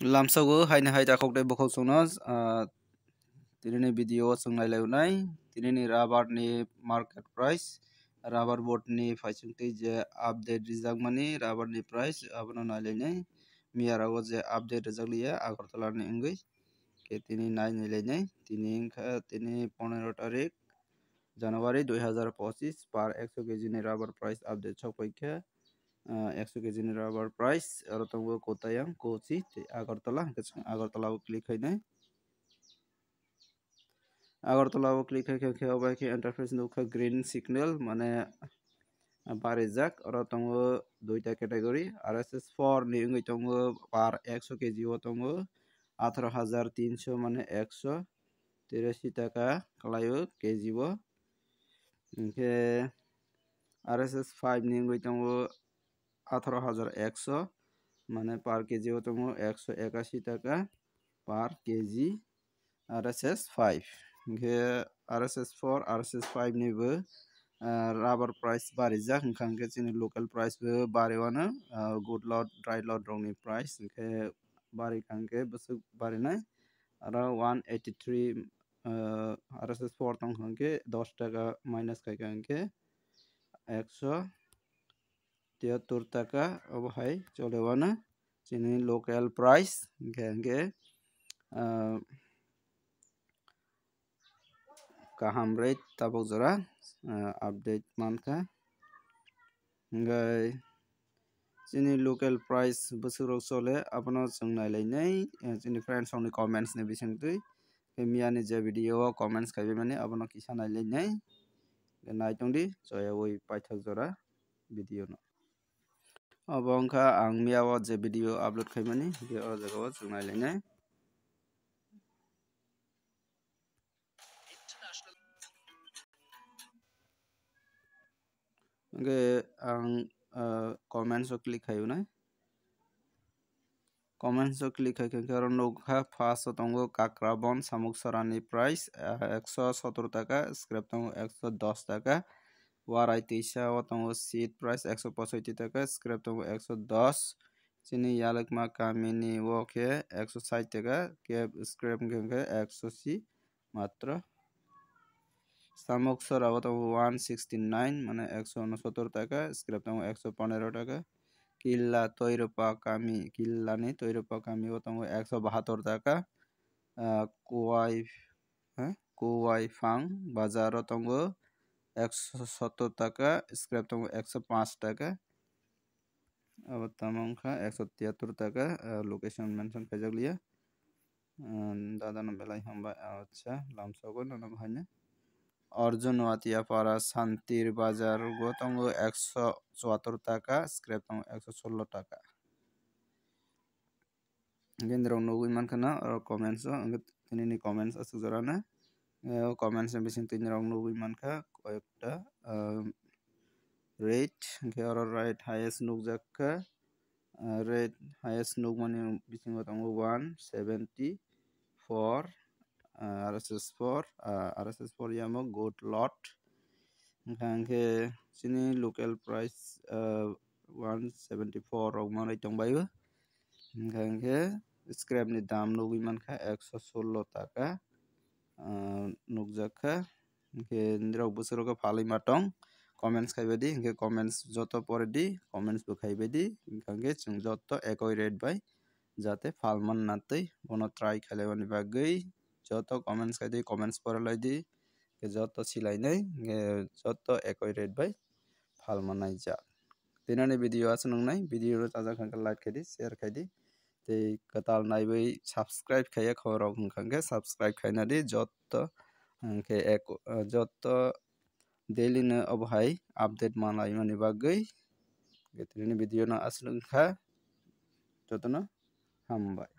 Lamsago haina haida kokde bokho sungnos tinini video sungnai launai tinini rubber ni market price rubber board ni faisingti je update rijak mani rubber ni price abono nailai miyarago je update rijakliya agartala ni wngwi ke tini nailai tini wngkha tini 15 tarik January 2025 par 100 kg ni rubber price update chokpaikha 100 kg ni rubber price aro tongo Kottayam Kochi Agartala Agartala click hainai Agartala click haikhe obai khe enterprise nukha green signal mane barijak aro tongo duita category RSS4 ni wngwi tongo par 100 kg o tongo 18300 mane 183 taka kalaio kg o hingkhe RSS5 ni wngwi tongo 18100 mane par kg o tongo 181 taka par kg RSS5 hingkhe RSS4 RSS5 ni bo rubber price barijak hingkha hingkhe chini local price bo bario good lot dry lot rok ni price hingkhe barika hingkhe bwsuk barinai aro 183 RSS4 tongkha hingkhe 10 taka minus khaikha hingkhe 173 taka obo hai choleo no chini local price hingkhe kaham rate tabuk jora update mankha hingkhai chini local price bwsuk rok chole abono chung nailainai chini friends rok ni comments ni bisingtwi miyani je video o comments khaibai mani abono kisa nailainai naitongdi joyawi paithak jora video no obo wngkha ang miyao je video upload khaimani o jagao chung nailainai hingkhe ang comments o click khaionai comments o click khaikhe aro nukha first o tongo Kakrabon Samuksara ni price 117 taka scrap tongo 110 taka warai twisa o tongo seat price 165 taka scrap tongo 110 chini Yalukma Kamini o khe 160 taka scrap hingkhe 180 matra Samuksara o tongo 169 mane 169 taka scrap tongo 115 taka Killa Toiropa Kami Killa ni Toiropa Kami o tongo 172 taka Kuwai Phang Bazar o tongo 170 taka scrap tongo 105 taka abo tamo wngkha 173 taka location mention khaijakliya dada no belai hambai acha lamsago nono haino Arjun Watiapara Santir Bazar o tongo 174 taka scrap tongo 116 taka gendrong nugui mankha no comments o tinini comments asukjorana comments ni bisingtwi rok nugui mankha koyekta rate hingkhe oro rate highest nukjakkha rate highest nukmani bisingo tongo 174 RSS4 yamo good lot hingkha hingkhe chini local price 174 rok manui tongbaio hingkha hingkhe scrap ni dam nugui mankha 116 taka nukjakkha hingkhe rok bwsuk falui matong comments khaibadi hingkhe comments joto pore di comments bo khaibadi hingkha hingkhe chwng joto ekoi rate bai jate falmani natwi bono try khainaimani bagwi joto comments khaidi comments porelai di joto silainai joto ekoi rate bai falmanaijak tinani video achuk nangnai video no chajak hingkha like khaidi share khaidi tei kwtal naibai subscribe khaiya khबर rok wngkha hingkhe subscribe khainadi joto hingkhe joto daily no obo hai update manlaimani bagwi tinini video no achuk wngkha jotono hambai।